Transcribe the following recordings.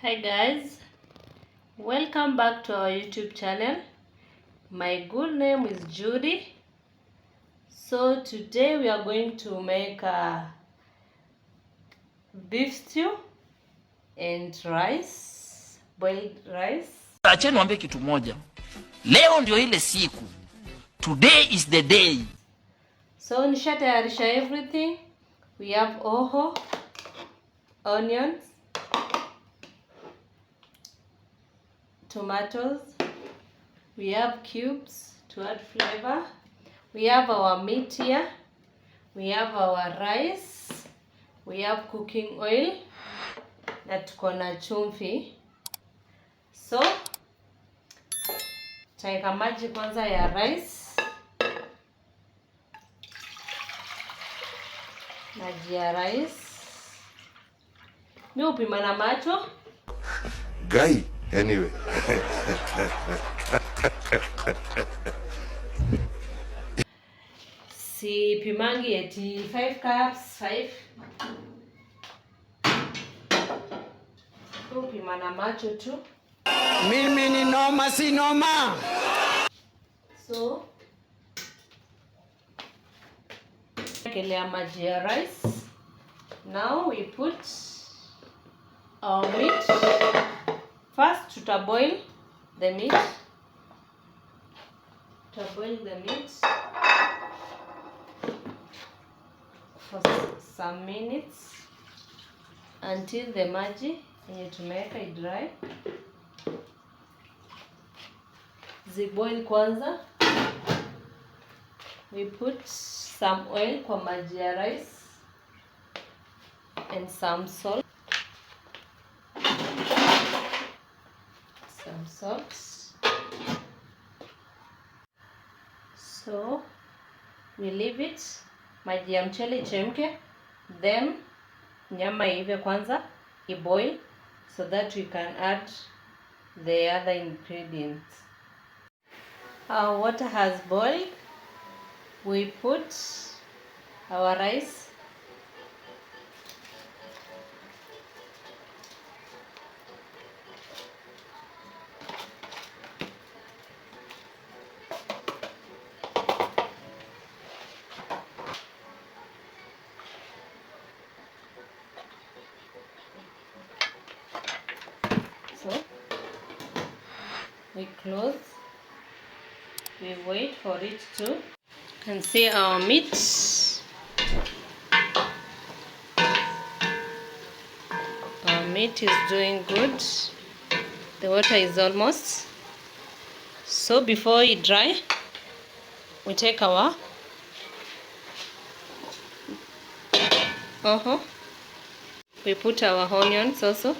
Hi guys, welcome back to our YouTube channel. My good name is Judy. So today we are going to make a beef stew and rice, boiled rice. Acheni niwaambie kitu moja. Leo ndio ile siku. Today is the day. So nishatayarisha everything. We have hoho, onions, tomatoes, we have cubes to add flavor, we have our meat here, we have our rice, we have cooking oil na tuko na chumvi. So taika maji kwanza ya rice, maji ya rice mi upima na macho guy anyway. Si pimangi eti 5 cups 5. Upima na macho tu. Mimi ni noma si noma. So kelea maji ya rice. Now we put our meat. First tutaboil the meat. Tutaboil the meat for some minutes until the maji yenye tumeweka idry. Ziboil kwanza. We put some oil kwa maji ya rice and some salt. Some salt. So we leave it maji ya mchele ichemke, then nyama iive kwanza, iboil so that we can add the other ingredients. Our water has boiled. We put our rice. So we close. We wait for it to. You can see our meat. Our meat is doing good. The water is almost. So before it dry, we take our we put our onions also.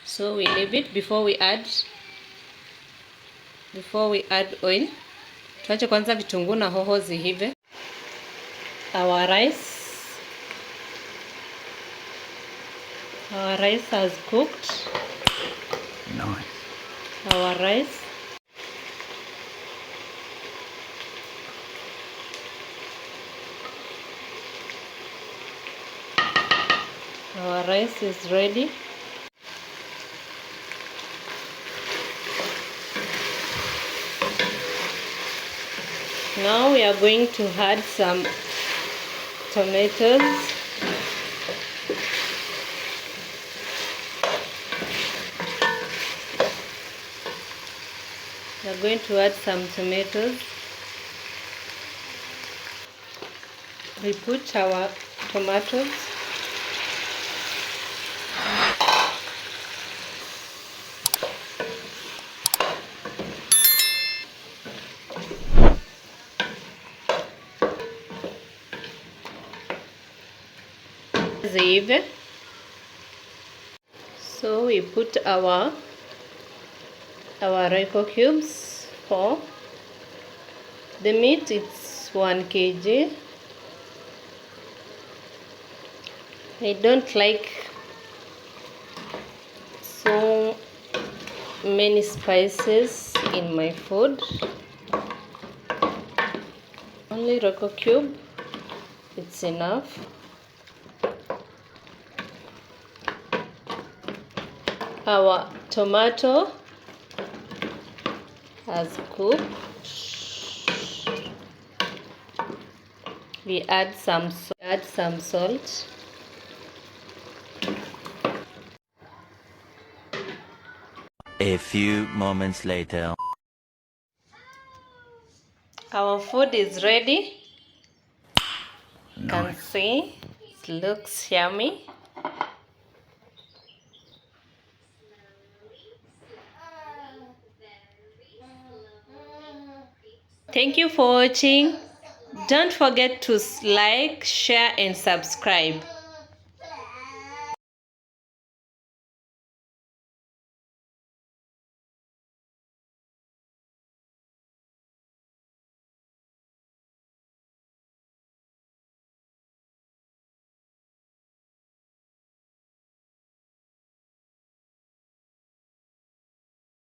So we leave it before we add oil. Tuache kwanza vitunguu na hoho ziive. Our rice has cooked. Nice. Our rice. Our rice is ready. Now we are going to add some tomatoes. We are going to add some tomatoes. We put our tomatoes. So we put our Royco cubes for the meat. It's 1 kg. I don't like many spices in my food. Only Royco cube, it's enough. Our tomato has cooked. We add some salt. A few moments later. Our food is ready. You can Nice. see it looks yummy. Thank you for watching. Don't forget to like, share and subscribe.